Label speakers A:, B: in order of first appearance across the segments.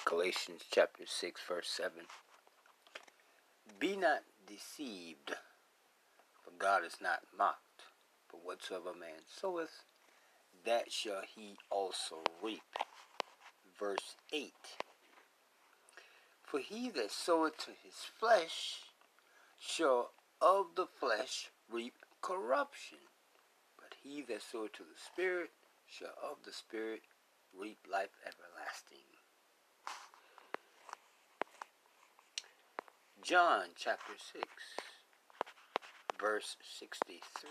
A: Galatians chapter 6, verse 7. Be not deceived, for God is not mocked. For whatsoever man soweth, that shall he also reap. Verse 8. For he that soweth to his flesh shall of the flesh reap corruption. But he that soweth to the Spirit shall of the Spirit reap life everlasting. John chapter 6, verse 63.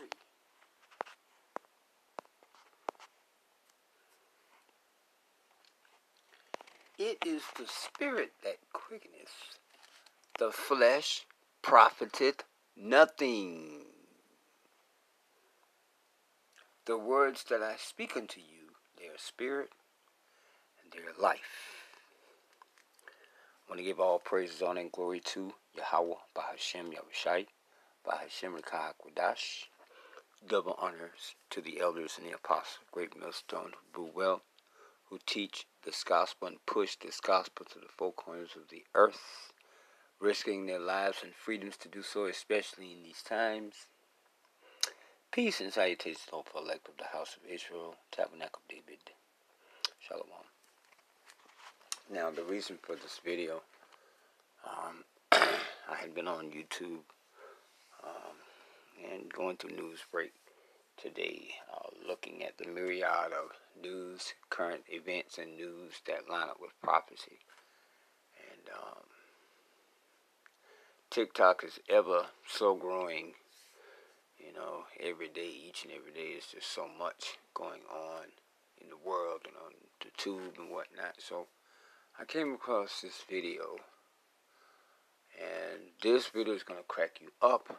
A: It is the Spirit that quickeneth, the flesh profiteth nothing. The words that I speak unto you, they are spirit and they are life. I want to give all praises, honor, and glory to Yahweh, Bahashem Yahushai, Bahashem Rekah HaKodash. Double honors to the elders and the apostles, great millstone, who rule well, who teach this gospel and push this gospel to the four corners of the earth, risking their lives and freedoms to do so, especially in these times. Peace and salutations to all for elect of the house of Israel, Tabernacle of David. Shalom. Now, the reason for this video, I had been on YouTube and going through news break today, looking at the myriad of news, current events, and news that line up with prophecy. And TikTok is ever so growing. You know, every day, each and every day, is just so much going on in the world and on the tube and whatnot. So I came across this video, and this video is going to crack you up.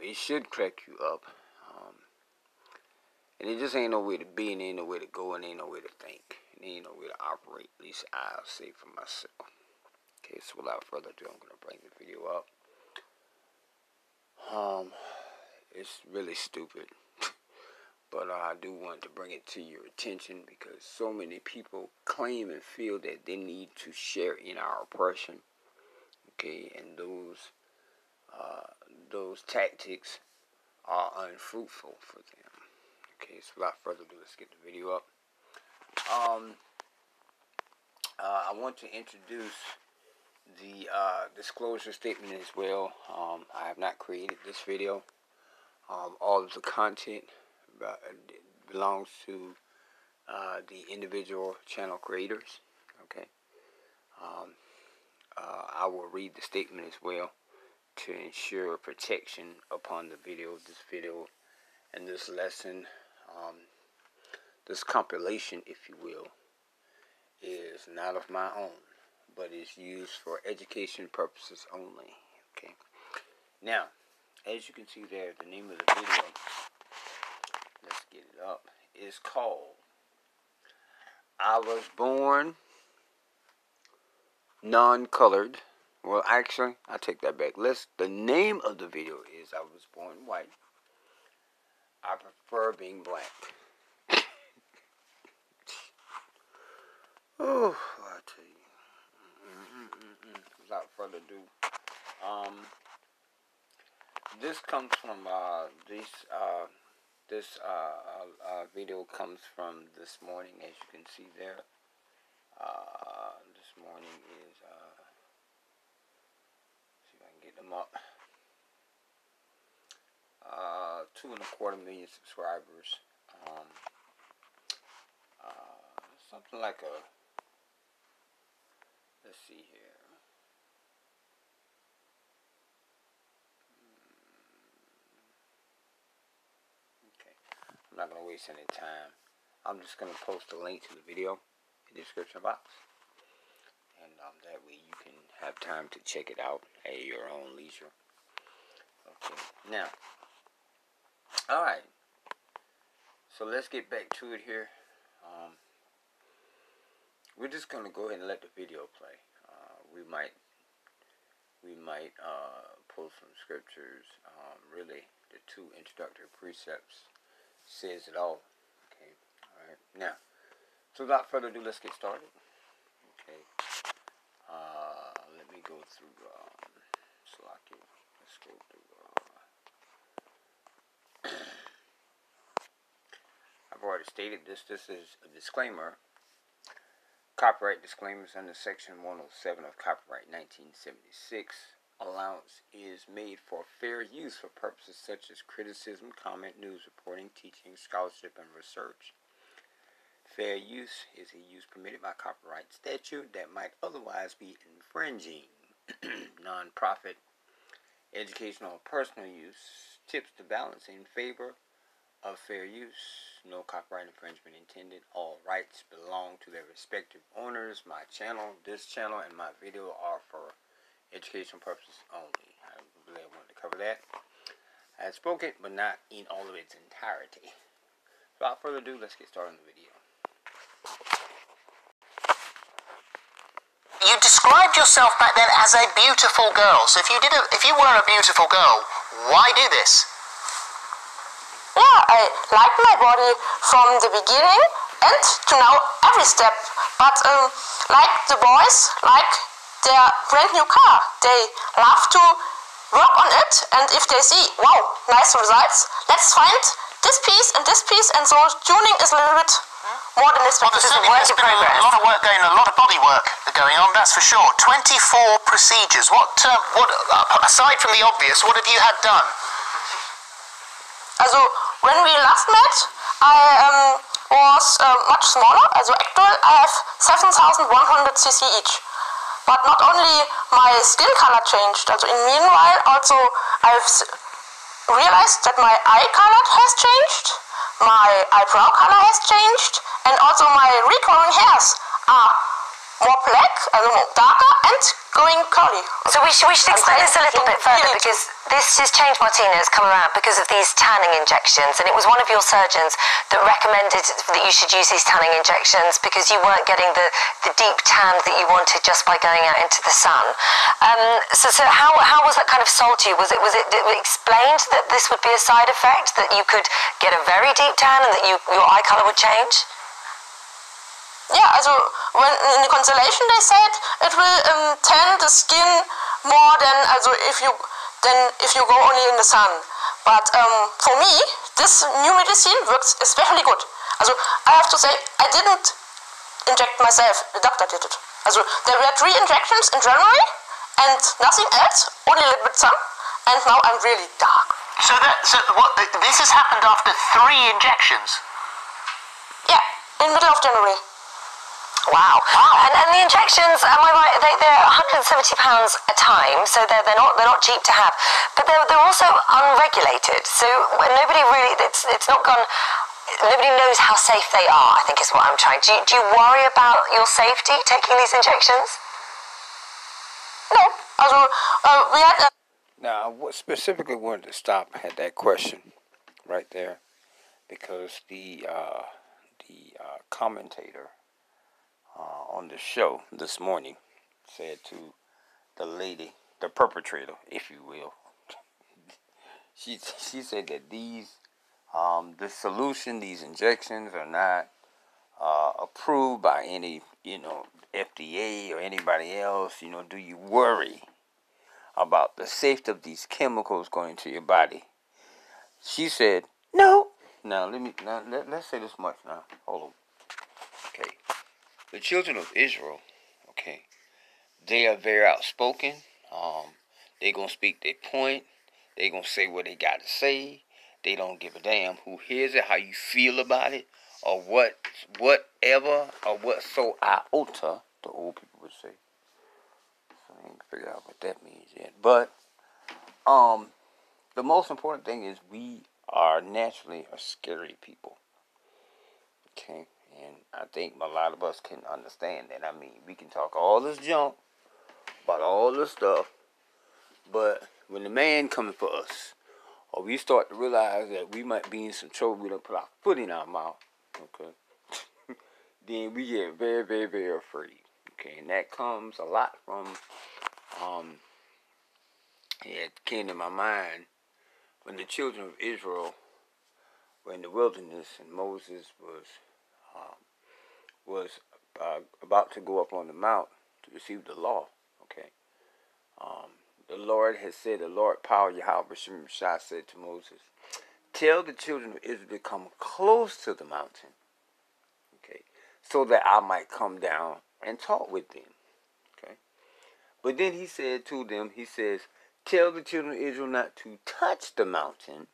A: It should crack you up. And it just ain't no way to be, and ain't no way to go, and ain't no way to think. And ain't no way to operate, at least I'll say for myself. Okay, so without further ado, I'm going to bring the video up. It's really stupid. But I do want to bring it to your attention because so many people claim and feel that they need to share in our oppression. Okay, and those tactics are unfruitful for them. Okay, so without further ado, let's get the video up. I want to introduce the disclosure statement as well. I have not created this video. All of the content belongs to the individual channel creators. Okay. I will read the statement as well to ensure protection upon the video. This video and this lesson, this compilation, if you will, is not of my own, but is used for education purposes only. Okay. Now, as you can see there, the name of the video, let's get it up, is called I Was Born Non-Colored. Well, actually, I take that back. The name of the video is I Was Born White. I Prefer Being Black. Oh, I tell you. Without further ado, this comes from this video comes from this morning, as you can see there. This morning is see if I can get them up. 2.25 million subscribers. Something like a, let's see here. Okay, I'm not going to waste any time. I'm just going to post a link to the video in the description box. And that way you can have time to check it out at your own leisure. Okay, now, alright. So let's get back to it here. We're just going to go ahead and let the video play. We might pull some scriptures. Really, the 2 introductory precepts says it all. Okay, all right. Now, so without further ado, let's get started. go through, let's go through, I've already stated this. This is a disclaimer. Copyright disclaimers under Section 107 of Copyright 1976. Allowance is made for fair use for purposes such as criticism, comment, news reporting, teaching, scholarship, and research. Fair use is a use permitted by copyright statute that might otherwise be infringing. Non-profit, educational, or personal use tips the balance in favor of fair use. No copyright infringement intended. All rights belong to their respective owners. My channel, this channel, and my video are for educational purposes only. I really wanted to cover that. I spoke it, but not in all of its entirety. Without further ado, let's get started on the video.
B: You described yourself back then as a beautiful girl. So if you were a beautiful girl, why do this?
C: Yeah, I like my body from the beginning and to now every step. But like the boys, like their brand new car, they love to work on it, and if they see, wow, nice results, let's find this piece, and so tuning is a little bit more than this.
B: Well, there's been a lot of work going on, a lot of body work going on, that's for sure. 24 procedures. What aside from the obvious, what have you had done?
C: Also, when we last met, I was much smaller. Also, actually, I have 7,100 cc each. But not only my skin color changed. Also, in meanwhile, also I've realized that my eye color has changed, my eyebrow color has changed, and also my regrowing hairs are more black, more darker, and going curly.
D: So we should explain this a little bit further, because this is Change Martina has come around because of these tanning injections, and it was one of your surgeons that recommended that you should use these tanning injections because you weren't getting the deep tan that you wanted just by going out into the sun. So how was that kind of sold to you? Was it explained that this would be a side effect, that you could get a very deep tan and that your eye color would change?
C: Yeah, also when in the constellation they said it will tan the skin more than if you go only in the sun. But for me, this new medicine works especially good. Also I have to say I didn't inject myself. The doctor did it. Also there were 3 injections in January and nothing else, only a little bit sun, and now I'm really dark.
B: So this has happened after 3 injections?
C: Yeah, in the middle of January.
D: Wow. And the injections, am I right, they're £170 a time, so they're not cheap to have, but they're also unregulated, so nobody really, it's not gone, nobody knows how safe they are, I think is what I'm trying. Do you worry about your safety taking these injections?
C: No. Also, we had
A: Now, I specifically wanted to stop at that question right there, because the commentator on the show this morning said to the lady, the perpetrator, if you will, she said that the solution, these injections are not approved by any, FDA or anybody else. Do you worry about the safety of these chemicals going into your body? She said, no. Now, let's say this much now. Hold on. Okay. The children of Israel, okay, they are very outspoken. They going to speak their point. They going to say what they got to say. They don't give a damn who hears it, how you feel about it, or whatever, or what so iota, the old people would say. So I ain't figure out what that means yet. But the most important thing is we are naturally a scary people. Okay? And I think a lot of us can understand that. I mean, we can talk all this junk about all this stuff, but when the man coming for us, or we start to realize that we might be in some trouble, we don't put our foot in our mouth, okay, then we get very, very, very afraid. Okay, and that comes a lot from, it came to my mind when the children of Israel were in the wilderness and Moses was about to go up on the mount to receive the law, okay? The Lord has said, the Lord power Yahweh Shai said to Moses, tell the children of Israel to come close to the mountain, okay, so that I might come down and talk with them, okay. But then he said to them, he says, tell the children of Israel not to touch the mountain,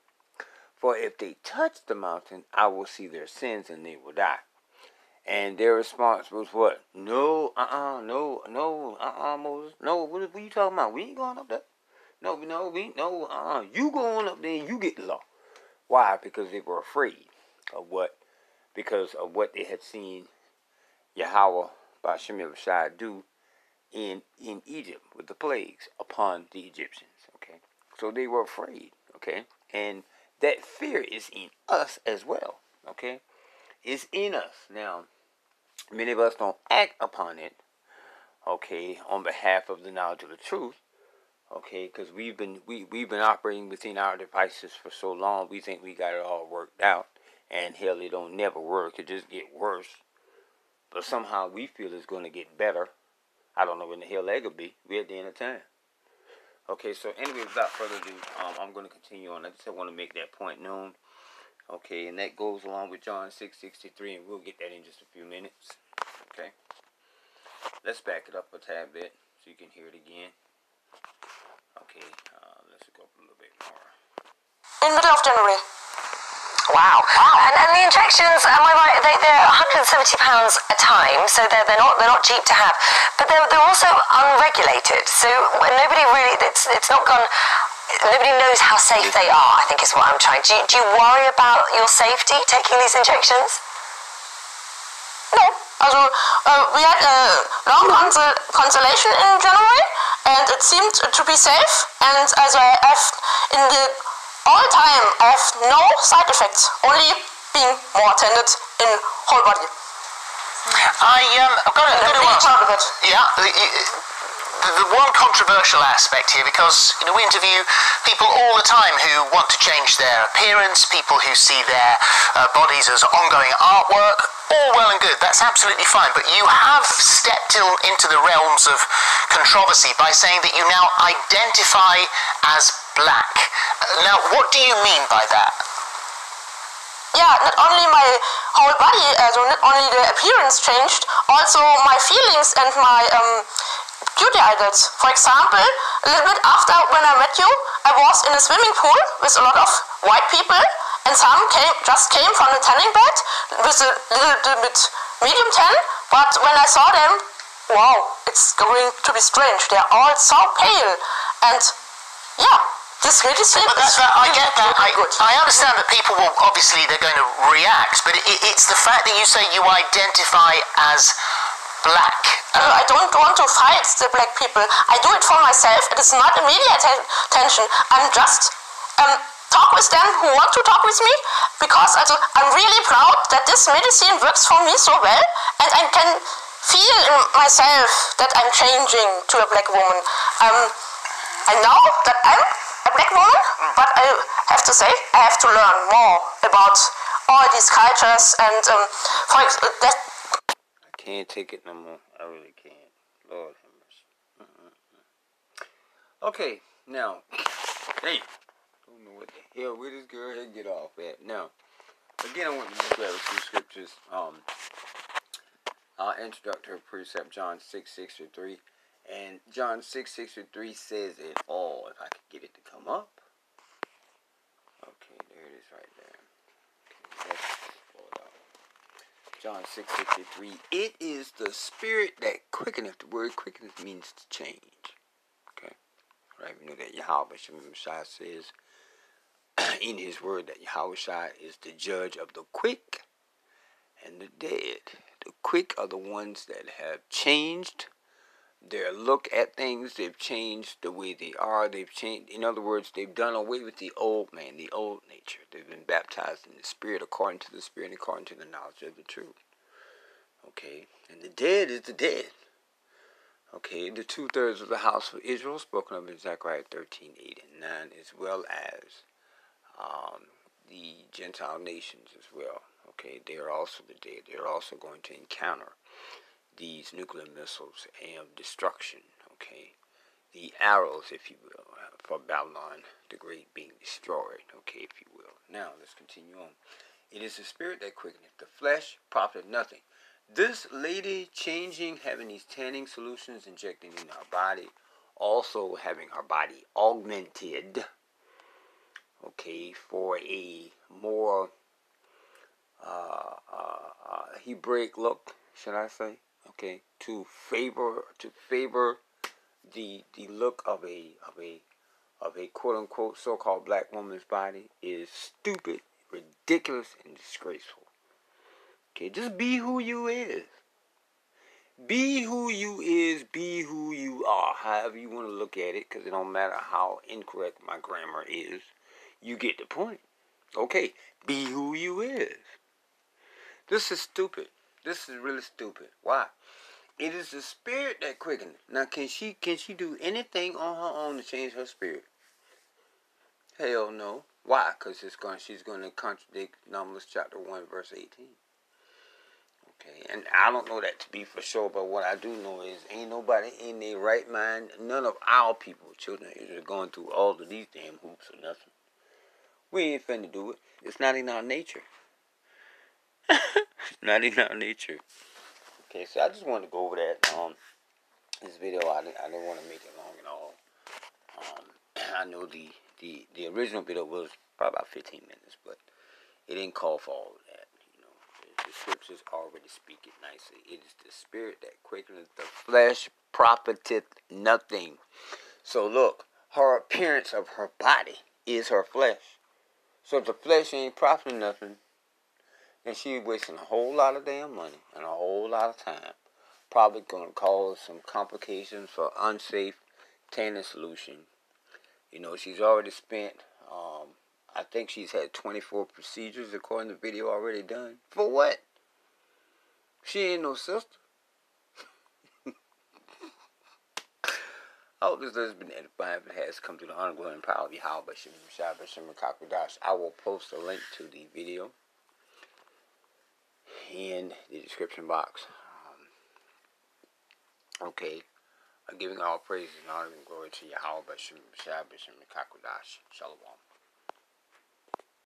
A: for if they touch the mountain, I will see their sins and they will die. And their response was what? No, Moses. No, what are you talking about? We ain't going up there. No, you going up there and you get the law. Why? Because they were afraid of what? Because of what they had seen Yahweh by Shemir Shai do in Egypt with the plagues upon the Egyptians. Okay, so they were afraid. Okay, and that fear is in us as well. Okay, it's in us now. Many of us don't act upon it, okay, on behalf of the knowledge of the truth, okay, because we've been operating within our devices for so long, we think we got it all worked out, and hell, it don't never work, it just get worse, but somehow we feel it's going to get better. I don't know when the hell that could be. We're at the end of time. Okay, so anyway, without further ado, I'm going to continue on. I just want to make that point known. Okay, and that goes along with John 6:63, and we'll get that in just a few minutes. Okay, let's back it up a tad bit so you can hear it again. Okay, let's go up a little bit more.
C: In middle of January.
D: Wow. And the injections, am I right? They're £170 a time, so they're not cheap to have, but they're also unregulated. So nobody really, it's not gone. Nobody knows how safe they are, I think is what I'm trying. Do you worry about your safety taking these injections?
C: No. Also, we had a long consultation in January, and it seemed to be safe. And also, all time, I have no side effects, only being more tended in whole body.
B: I've got to ask. Yeah. The one controversial aspect here, because we interview people all the time who want to change their appearance, people who see their bodies as ongoing artwork, all well and good, that's absolutely fine, but you have stepped into the realms of controversy by saying that you now identify as black. Now, what do you mean by that?
C: Yeah, not only my whole body, also not only the appearance changed, also my feelings and my beauty idols. For example, a little bit after when I met you, I was in a swimming pool with a lot of white people, and some just came from the tanning bed with a little bit medium tan, but when I saw them, wow, it's going to be strange. They're all so pale, and yeah, this medicine is
B: I get that.
C: really good.
B: I understand that people will, obviously, they're going to react, but it's the fact that you say you identify as black.
C: I don't want to fight the black people. I do it for myself. It is not a media attention. I'm just talk with them who want to talk with me, because I'm really proud that this medicine works for me so well, and I can feel in myself that I'm changing to a black woman. I know that I'm a black woman, but I have to say I have to learn more about all these cultures, and that.
A: Can't take it no more. I really can't. Lord have mercy. Okay, now, hey, don't know what the hell where this girl had get off at. Now, again, I want to grab a few scriptures. Introductory precept, John 6:63, and John 6:63 says it all. If I could get it to come up. Okay, there it is, right there. Okay, let's pull it out. John 6:63. It is the spirit that quickeneth. The word quickeneth means to change. Okay, right? We know that Yahweh Shai says in His word that Yahweh Shai is the judge of the quick and the dead. The quick are the ones that have changed their look at things. They've changed the way they are. They've changed. In other words, they've done away with the old man, the old nature. They've been baptized in the Spirit, according to the Spirit, and according to the knowledge of the truth. Okay, and the dead is the dead. Okay, the 2/3 of the house of Israel, spoken of in Zechariah 13:8 and 9, as well as the Gentile nations as well. Okay, they are also the dead. They are also going to encounter these nuclear missiles and destruction. Okay, the arrows, if you will, for Babylon the Great being destroyed, okay, if you will. Now, let's continue on. It is the spirit that quickeneth, the flesh profiteth nothing. This lady changing, having these tanning solutions injected in our body, also having our body augmented, okay, for a more Hebraic look, should I say, okay, to favor the look of a quote unquote so-called black woman's body is stupid, ridiculous, and disgraceful. Okay, just be who you is. Be who you is, be who you are, however you want to look at it, because it don't matter how incorrect my grammar is. You get the point. Okay, be who you is. This is stupid. This is really stupid. Why? It is the spirit that quickeneth. Now, can she do anything on her own to change her spirit? Hell no. Why? Because she's going to contradict Numbers chapter 1, verse 18. Okay, and I don't know that to be for sure, but what I do know is ain't nobody in their right mind, none of our people, children of Israel, going through all of these damn hoops or nothing. We ain't finna do it. It's not in our nature. It's not in our nature. Okay, so I just wanted to go over that. This video, I didn't want to make it long at all. I know the original video was probably about 15 minutes, but it didn't call for all of that. You know, the scriptures already speak it nicely. It is the spirit that quickeneth, the flesh profiteth nothing. So look, her appearance of her body is her flesh. So if the flesh ain't profiting nothing, then she's wasting a whole lot of damn money and a whole lot of time. Probably going to cause some complications for unsafe tanning solution. You know, she's already spent, I think she's had 24 procedures according to the video already done. For what? She ain't no sister. I hope this has been edifying. If it has, come to the honor, glory, and power of Yahweh, I will post a link to the video in the description box. Okay. I'm giving all praises and honor and glory to Yahweh, Shalom.